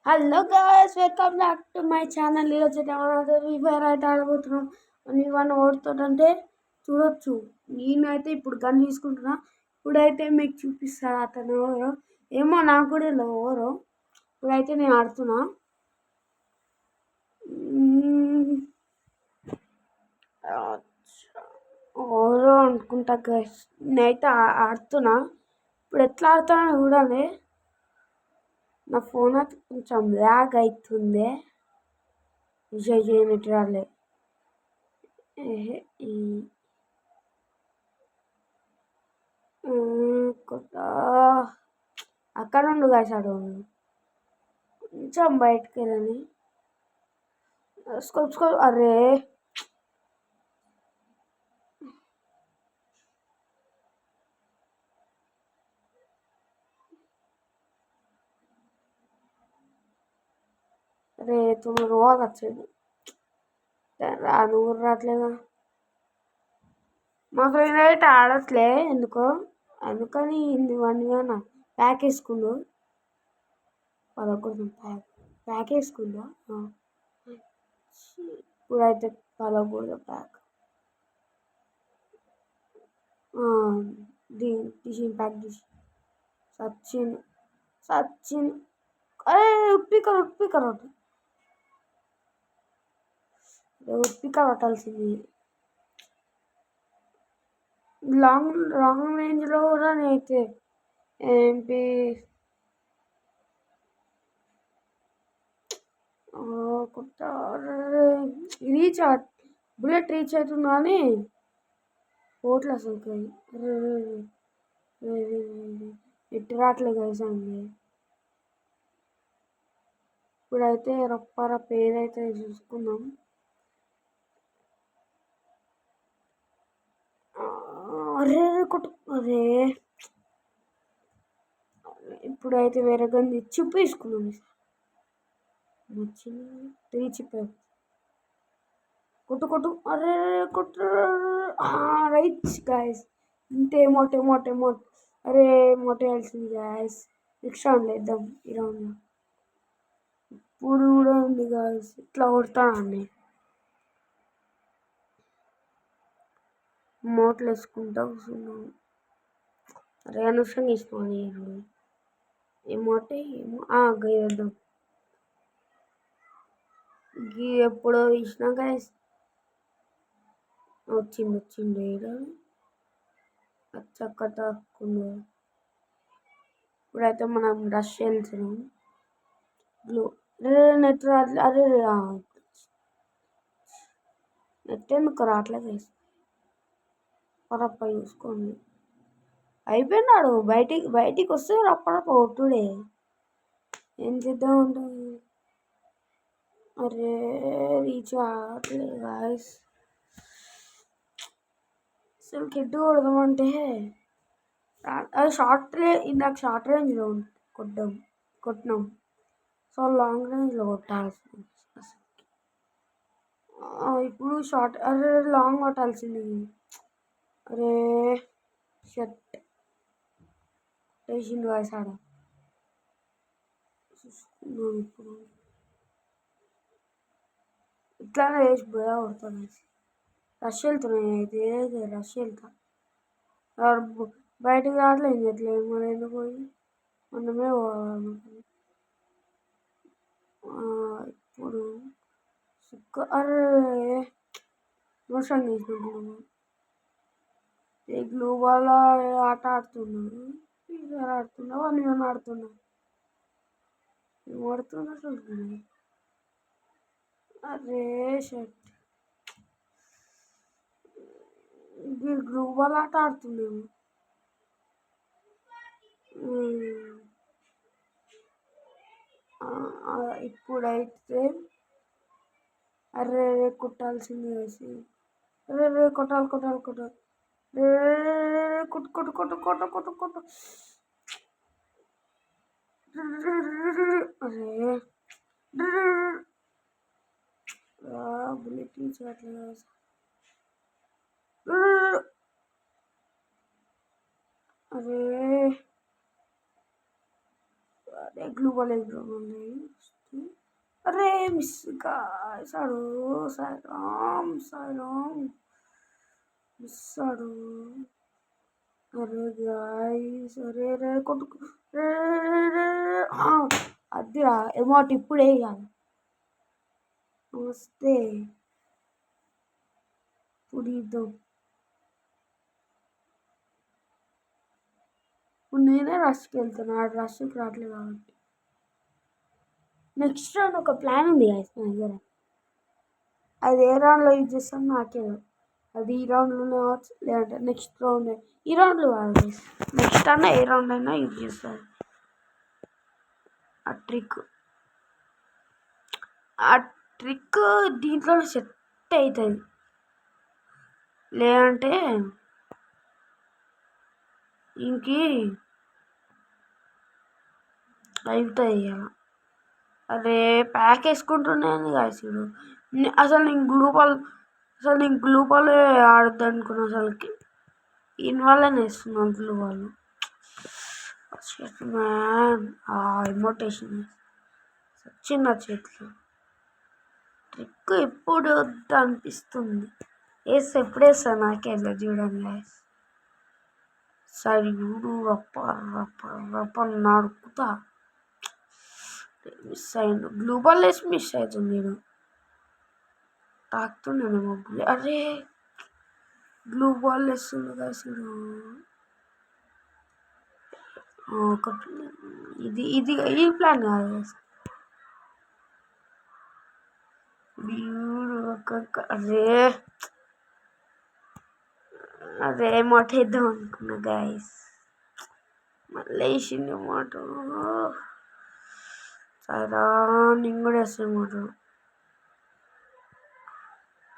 Hello guys, welcome back to my channel. ఈరోజు free fire అయితే ఆడబోతున్నాం. ఇవన్నీ ఓడుతుంటే చూడొచ్చు. నేనైతే ఇప్పుడు గన్ తీసుకుంటున్నా. ఇప్పుడైతే మీకు చూపిస్తా అతను ఎవరో. ఏమో నాకు కూడా ఎవరో. ఇప్పుడైతే నేను ఆడుతున్నా. ఎవరో అనుకుంటా గైస్. నేనైతే ఆడుతున్నా. ఇప్పుడు ఎట్లా ఆడుతున్నా చూడాలి. నా ఫోన్ అయితే కొంచెం ల్యాగ్ అవుతుంది. విజయ్ చేయనట్టు రాలే. అక్కడ నుండి కాసాడు. కొంచెం బయటకు వెళ్ళని స్కోప్. అరే అరే తొమ్మిది రోజులు వచ్చేది నువ్వు రావట్లేదా. మా ఫ్రెండ్ అయితే ఆడట్లే ఎందుకో. అందుకని 1 ప్యాక్ వేసుకుండు. పదకొండు ప్యాక్ వేసుకుందా. ఇప్పుడైతే పదకూడదు ప్యాక్. తీసి ప్యాక్ తీసి సచిన్ అరే ఉప్పికర్ కొట్టాల్సింది. లాంగ్ రేంజ్లో కూడా నేనైతే ఏంటి బుల్లెట్ రీచ్ అవుతుంది కానీ ఓట్లు అసలు ఎట్టి రావట్లేదు కలిసింది. ఇప్పుడైతే రప్ప ఏదైతే చూసుకుందాం. అరే అరే ఇప్పుడైతే వేరే గంది చిప్పు తీసుకున్నాం. కొట్టు అరే రైట్ గాయస్. ఇంతే మోటే అరే మోటేయాల్సింది గాయస్. నెక్స్ట్ రౌండ్ వేద్దాం. ఈ రౌండ్ ఇప్పుడు కూడా ఉంది గాయస్. ఇట్లా కొడతానండి. మోట్లు వేసుకుంటా కూర్చున్నాం. అరే అనవసరంగా వేసుకోవాలి. ఏమోటే గేద్దాం. గీ ఎప్పుడో ఇచ్చినా గాయస్. వచ్చిండు అచ్చక్క తక్కువ. ఇప్పుడైతే మనం రష్ వెళ్తున్నాం. నెట్ రాట్లే. అరే నెట్ ఎందుకు రావట్లేదు గైస్. రప్ప చూసుకోండి. అయిపోయినాడు. బయటికి వస్తే రప్ప కొట్టుడే. ఏం చేద్దాం ఉంటుంది. అరే రీచ్ అవ్వట్లేదు గాయస్. అసలు కిడ్డు కొడదామంటే అది ఇందాక షార్ట్ రేంజ్లో కొట్టినాం. సో లాంగ్ రేంజ్లో కొట్టాల్సి. ఇప్పుడు షార్ట్ అరే లాంగ్ కొట్టాల్సింది. అరే షట్ వేసింది వాయిస్ ఆడ. చూసుకున్నాం. ఇప్పుడు ఇట్లానే వేసి పోయా కొడతాను. రష్ వెళ్తున్నాయి. అయితే రష్ వెళ్తా. బయటకు రావట్లేదు. ఏం చేయట్లేదు. మరి ఎందుకు పోయి మనమే పోవాలి. ఇప్పుడు అరే మోషన్ తీసుకుంటున్నాము. ఈ గ్లూ బాల్ ఆట ఆడుతున్నాను. ఫీవర్ ఆడుతున్నా. 1 ఆడుతున్నా. ఓడుతున్నా చూస్తున్నాను. అరే షట్ గ్లూ బాల్ ఆట ఆడుతున్నాము. ఇప్పుడైతే అరే కొట్టాల్సింది వేసి. అరే కొట్టాలి. కొట్టు. అరే బుల్లెట్ తీసుకోవట్లేదు. అరే గ్లూ బాల్ ఉన్నాయి. అరే మిస్ గాయ్స్ ఆడు సాయిరామ్ మిస్ ఆడు. అరే గాయ్స్ అరే రే కొట్టుకు అదిరా ఎమౌంట్ ఇప్పుడే వేయాలి. నమస్తే ఇప్పుడు ఇద్దాం. ఇప్పుడు నేనే రష్కి వెళ్తాను, ఆడు రష్కి రావట్లేదు కాబట్టి. నెక్స్ట్ రౌండ్ ఒక ప్లాన్ ఉంది గాయస్ నా దగ్గర. అది ఏ రౌండ్లో యూజ్ చేస్తాం నాకే, అది ఈ రౌండ్లోనే అవచ్చు లేదంటే నెక్స్ట్ రౌండ్. ఈ రౌండ్లో కాదు గైస్, నెక్స్ట్ అన్నా ఏ రౌండ్ అయినా యూజ్ చేస్తారు ఆ ట్రిక్ దీంట్లో సెట్ అవుతుంది. లేదంటే ఇంకి అవుతుంది ఇక. అరే ప్యాక్ వేసుకుంటున్నాను గాయస్ ఇప్పుడు. అసలు నేను గ్లూ బాల్ ఆడద్దు అనుకున్నా, అసలుకి ఇన్ వాళ్ళని వేస్తున్నాను గ్లూ బాల్. మ్యాన్ ఎమోటేషన్ చిన్న చేతిలో ట్రిక్ ఎప్పుడు వద్దు అనిపిస్తుంది, వేస్తే ఎప్పుడు వేస్తాను నాకే వెళ్ళి చూడండి గాయస్. సరే చూడు రప్ప రప్ప రప్ప నడుకుతా. మిస్ అయ్యిండు, బ్లూ బాల్ వేసి మిస్ అవుతుంది. నేను తాకుతున్నానేమో. అరే బ్లూ బాల్ వేస్తుంది గాయస్. ఒకటి ఇది ఇది ఈ ప్లాన్ కాదు గాయస్. అదే మాట వేద్దాం అనుకున్నా గాయస్, మళ్ళీ వేసింది మాట. సరే నేను కూడా వేస్తాను మాట,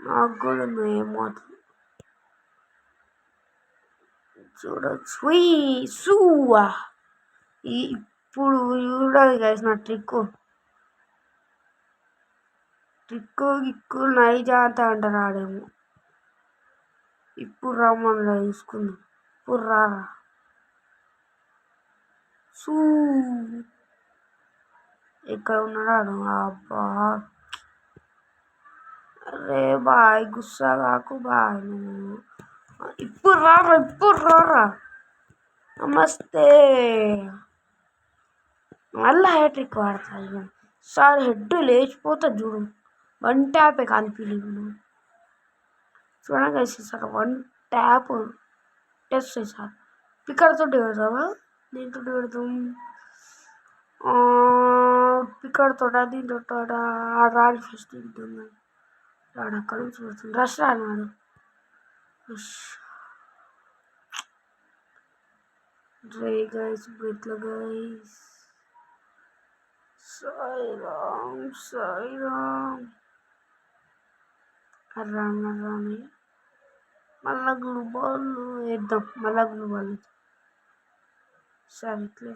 నాకు కూడా ఉన్నాయి మాటలు చూడచ్చు. ఇప్పుడు చూడాలి గాయస్ నా గిక్కు నైజాత అంటారు ఆడేమో. ఇప్పుడు రమ్మని తీసుకుందాం, ఇప్పుడు రారా ఇక్కడ ఉన్నాడు. అబ్బా అరే బాయ్ గుస్సా కాకు బాయ్ నువ్వు. ఇప్పుడు రారా నమస్తే. మళ్ళీ హ్యాట్రిక్ వాడతాను సార్, హెడ్ లేచిపోతా చూడు. 1 ట్యాపే కాలిపోయింది చూడండి sir, 1 tap test sir. Picker తోటి పెడతావా, దీంతో పెడతాం. పిక్కర్ తోట దీంతో రాడు ఫస్ట్ ఉంటుంది రాడు, అక్కడ నుంచి పెడుతుంది. రష్ రాడు డ్రై గైస్ ఇట్లా గైస్. సాయిరామ్ అర్రాని మళ్ళా గ్లూ బాల్ వేద్దాం. మళ్ళా గ్లూ బాల్ సరే ఇట్లా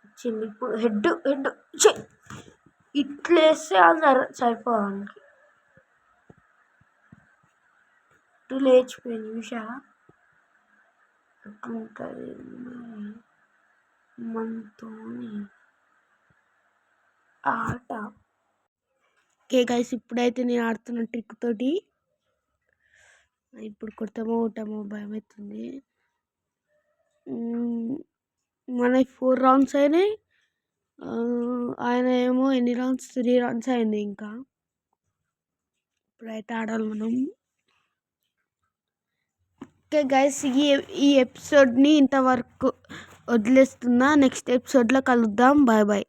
వచ్చింది. ఇప్పుడు హెడ్ ఇట్లేస్తే అది సరిపోవడానికి ఇటు లేచిపోయింది చూసారా. ఎట్లుంటుంది మనతోని ఆట. ఓకే గైస్, ఇప్పుడైతే నేను ఆడుతున్న ట్రిక్ తోటి ఇప్పుడు కొడతామో కొట్టామో భయం అవుతుంది. మనకి 4 రౌండ్స్ అయినాయి, ఆయన ఏమో ఎన్ని రౌండ్స్ 3 రౌండ్స్ అయింది. ఇంకా ఇప్పుడైతే ఆడాలి మనం. ఓకే గైస్, ఈ ఎపిసోడ్ని ఇంతవరకు వదిలేస్తున్నా. నెక్స్ట్ ఎపిసోడ్లో కలుద్దాం. Bye bye.